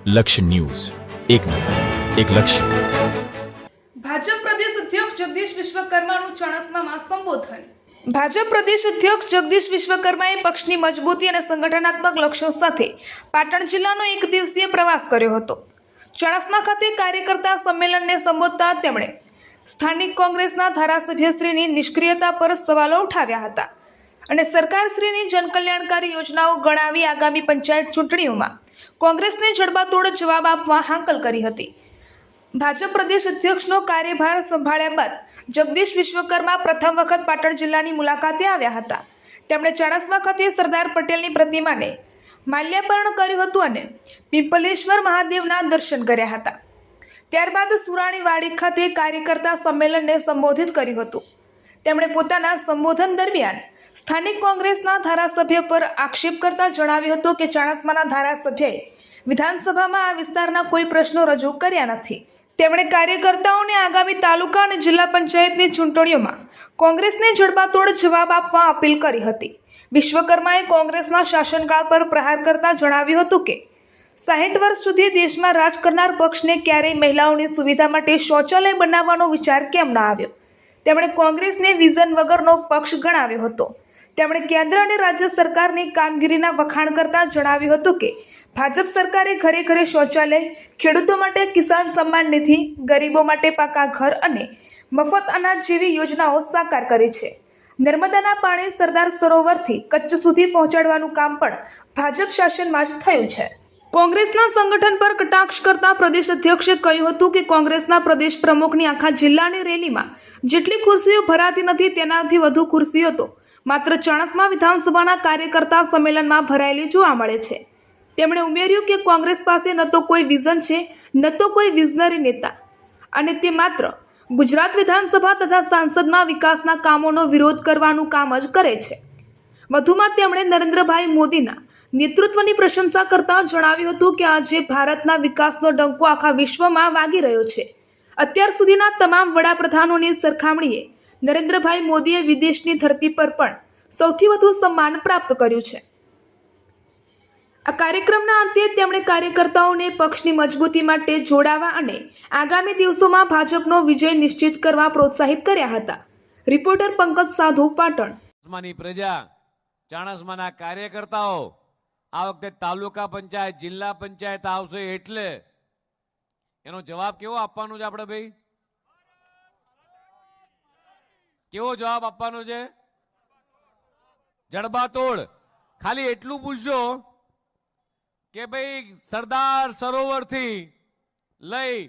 લક્ષ્ય ન્યૂઝ, એક નજર, એક લક્ષ્ય. ભાજપ પ્રદેશ અધ્યક્ષ જગદીશ વિશ્વકર્માનું ચાણસ્મામાં સંબોધન. ભાજપ પ્રદેશ અધ્યક્ષ જગદીશ વિશ્વકર્માએ પક્ષની મજબૂતી અને સંગઠનાત્મક લક્ષ્યો સાથે પાટણ જિલ્લાનો એક દિવસીય પ્રવાસ કર્યો હતો. ચાણસ્મા ખાતે કાર્યકર્તા સંમેલનને સંબોધતા તેમણે સ્થાનિક કોંગ્રેસના ધારાસભ્યશ્રીની નિષ્ક્રિયતા પર સવાલો ઉઠાવ્યા હતા અને સરકારશ્રીની જનકલ્યાણકારી યોજનાઓ ગણાવી આગામી પંચાયત ચૂંટણીઓમાં કોંગ્રેસને જડબાતોડ જવાબ આપવા હાંકલ કરી હતી. ભાજપ પ્રદેશ અધ્યક્ષનો કાર્યભાર સંભાળ્યા બાદ જગદીશ વિશ્વકર્મા પ્રથમ વખત પાટણ જિલ્લાની મુલાકાતે આવ્યા હતા. તેમણે ચાણસ્મા ખાતે સરદાર પટેલની પ્રતિમાને માલ્યાર્પણ કર્યું હતું અને પિંપલેશ્વર મહાદેવના દર્શન કર્યા હતા. ત્યારબાદ સુરાણીવાડી ખાતે કાર્યકર્તા સંમેલનને સંબોધિત કર્યું હતું. તેમણે પોતાના સંબોધન દરમિયાન સ્થાનિક કોંગ્રેસના ધારાસભ્ય પર આક્ષેપ કરતા જણાવ્યું હતું કે ચાણસ્માના ધારાસભ્યએ વિધાનસભામાં આ વિસ્તારના કોઈ પ્રશ્નો રજૂ કર્યા નથી. તેમણે કાર્યકર્તાઓને આગામી તાલુકા અને જિલ્લા પંચાયતની ચૂંટણીઓમાં કોંગ્રેસને જડબાતોડ જવાબ આપવા અપીલ કરી હતી. વિશ્વકર્માએ કોંગ્રેસના શાસનકાળ પર પ્રહાર કરતા જણાવ્યું હતું કે 60 વર્ષ સુધી દેશમાં રાજ કરનાર પક્ષને ક્યારેય મહિલાઓની સુવિધા માટે શૌચાલય બનાવવાનો વિચાર કેમ ન આવ્યો. તેમણે કોંગ્રેસને વિઝન વગરનો પક્ષ ગણાવ્યો હતો. તેમણે કેન્દ્ર અને રાજ્ય સરકારની કામગીરીના વખાણ કરતા જણાવ્યું હતું કે ભાજપ સરકારે ઘરે ઘરે શૌચાલય, ખેડૂતો માટે કિસાન સન્માન નિધિ, ગરીબો માટે પાકા ઘર અને મફત અનાજ જેવી યોજનાઓ સાકાર કરી છે. નર્મદાના પાણી સરદાર સરોવરથી કચ્છ સુધી પહોંચાડવાનું કામ પણ ભાજપ શાસનમાં જ થયું છે. કોંગ્રેસના સંગઠન પર કટાક્ષ કરતા પ્રદેશ અધ્યક્ષે કહ્યું હતું કે કોંગ્રેસના પ્રદેશ પ્રમુખની આખા જિલ્લાની રેલીમાં જેટલી ખુરશીઓ ભરાતી નથી તેનાથી વધુ ખુરશીઓ તો માત્ર ચાણસ્મા વિધાનસભાના કાર્યકર્તા સંમેલનમાં ભરાયેલી જોવા મળે છે. તેમણે ઉમેર્યું કે કોંગ્રેસ પાસે ન તો કોઈ વિઝન છે, ન તો કોઈ વિઝનરી નેતા, અને તે માત્ર ગુજરાત વિધાનસભા તથા સાંસદમાં વિકાસના કામોનો વિરોધ કરવાનું કામ જ કરે છે. વધુમાં તેમણે નરેન્દ્રભાઈ મોદીના નેતૃત્વની પ્રશંસા કરતા જણાવ્યું હતું કે આજે ભારતના વિકાસનો ડંકો આખા વિશ્વમાં વાગી રહ્યો છે. અત્યાર સુધીના તમામ વડાપ્રધાનોની સરખામણીએ નરેન્દ્રભાઈ મોદીએ વિદેશની ધરતી પર પણ સૌથી વધુ સન્માન પ્રાપ્ત કર્યું છે. આ કાર્યક્રમના અંતે તેમણે કાર્યકર્તાઓને પક્ષની મજબૂતી માટે જોડાવા અને આગામી દિવસોમાં ભાજપનો વિજય નિશ્ચિત કરવા પ્રોત્સાહિત કર્યા હતા. રિપોર્ટર પંકજ સાધુ, પાટણ. પ્રજા, ચાણસ્માના કાર્યકર્તાઓ આ વખતે તાલુકા પંચાયત, જિલ્લા પંચાયત આવશે એટલે એનો જવાબ કેવો આપવાનો છે? આપણે ભાઈ કેવો જવાબ આપવાનો છે? જડબાતોડ. ખાલી એટલું પૂછજો કે ભાઈ સરદાર સરોવરથી લઈ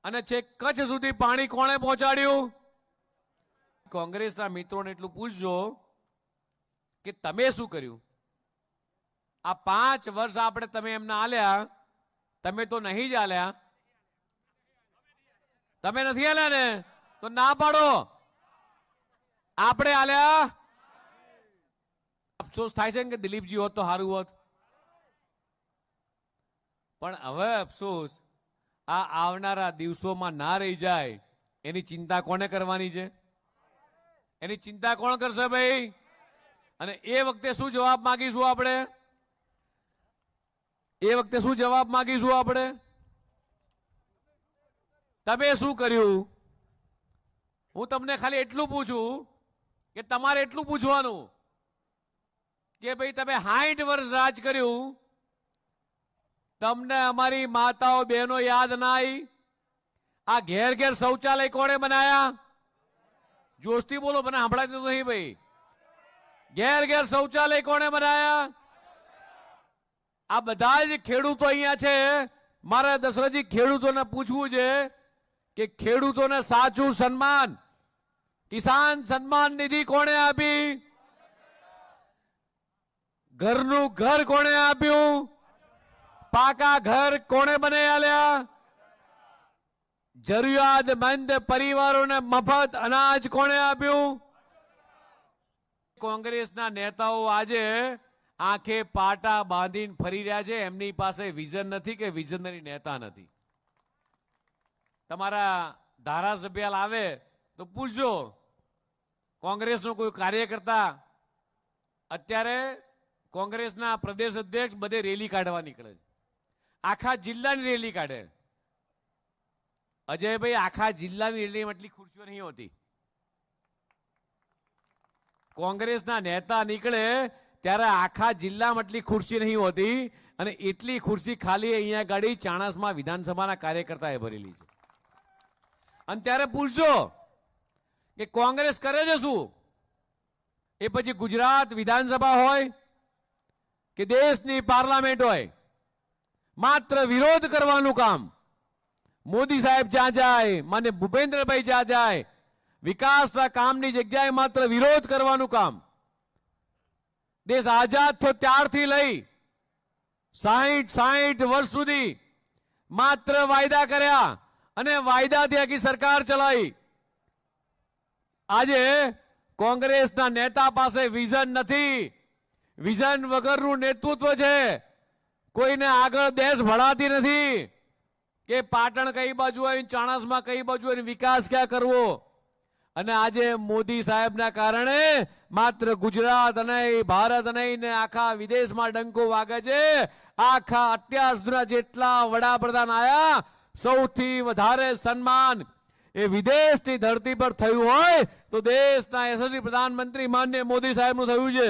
અને છેક કચ્છ સુધી પાણી કોણે પહોંચાડ્યું? કોંગ્રેસના મિત્રોને એટલું પૂછજો કે તમે શું કર્યું? આ 5 વર્ષ આપણે તમે એમને આલ્યા, તમે તો નહીં જ આલ્યા. તમે નથી આલ્યા ને તો ના પાડો. આપણે આલ્યા. અફસોસ થાય છે કે દિલીપજી હોત તો સારું હોત, પણ હવે અફસોસ આ આવનારા દિવસોમાં ના રહી જાય એની ચિંતા કોને કરવાની છે? એની ચિંતા કોણ કરશે ભાઈ? અને એ વખતે શું જવાબ માંગીશું આપણે? એ વખતે શું જવાબ માંગીશું આપણે? તમે શું કર્યું? હું તમને ખાલી એટલું પૂછું કે તમારે એટલું પૂછવાનું કે ભાઈ તમે 60 વર્ષ રાજ કર્યું, તમને અમારી માતાઓ બહેનો યાદ ના આવી? આ ઘેર ઘેર શૌચાલય કોણે બનાયા? જોશથી બોલો, મને સાંભળાતું નહીં ભાઈ. ઘેર ઘેર શૌચાલય કોણે બનાયા? આ બધા જ ખેડૂતો અહીંયા છે. મારે દશરથજી ખેડૂતોને પૂછવું છે કે ખેડૂતોને સાચું સન્માન, કિસાન સન્માન નિધિ કોણે આપી? ઘરનું ઘર કોણે આપ્યું? પાકા ઘર કોણે બનાવ્યા? જરૂરિયાતમંદ પરિવારોને મફત અનાજ કોણે આપ્યું? કોંગ્રેસના નેતાઓ આજે આંખે પાટા બાંધીને ફરી રહ્યા છે. એમની પાસે વિઝન નથી કે વિઝનરી નેતા નથી. તમારા ધારાસભ્ય આવે તો પૂછજો, કોંગ્રેસનો કોઈ કાર્યકર્તા અત્યારે કોંગ્રેસના પ્રદેશ અધ્યક્ષ બધે રેલી કાઢવા નીકળે છે. આખા જિલ્લાની રેલી કાઢે. અજયભાઈ, આખા જિલ્લાની રેલીમાં એટલી ખુરશીઓ નહીં હોતી. કોંગ્રેસના નેતા નીકળે ત્યારે આખા જિલ્લામાં એટલી ખુરશી નહીં હોતી, અને એટલી ખુરશી ખાલી અહીંયા ગાડી ચાણસમાં વિધાનસભાના કાર્યકર્તાએ ભરેલી છે. અને ત્યારે પૂછજો કે કોંગ્રેસ કરે છે શું? એ પછી ગુજરાત વિધાનસભા હોય કે દેશની પાર્લામેન્ટ હોય, માત્ર વિરોધ કરવાનું કામ. મોદી સાહેબ જ્યાં જાય, માન્ય ભૂપેન્દ્રભાઈ જ્યાં જાય, વિકાસના કામની જગ્યાએ માત્ર વિરોધ કરવાનું કામ. દેશ આઝાદ થયો ત્યારથી લઈ 60 વર્ષ સુધી માત્ર વાયદા કર્યા અને વાયદાથી આખી સરકાર ચલાવી. આજે કોંગ્રેસના નેતા પાસે વિઝન નથી. વિઝન વગરનું નેતૃત્વ છે. કોઈને આગળ દેશ ભળાતી નથી કે પાટણ કઈ બાજુ હોય, ચાણસમાં કઈ બાજુ હોય, વિકાસ ક્યાં કરવો. અને આજે મોદી સાહેબના કારણે માત્ર ગુજરાત નહીં, ભારત નહીં ને આખા વિદેશમાં ડંકો વાગે છે. આખા અત્યાર સુધીના જેટલા વડાપ્રધાન આયા, સૌથી વધારે સન્માન એ વિદેશની ધરતી પર થયું હોય તો દેશના યશસ્વી પ્રધાનમંત્રી માન્ય મોદી સાહેબનું થયું છે.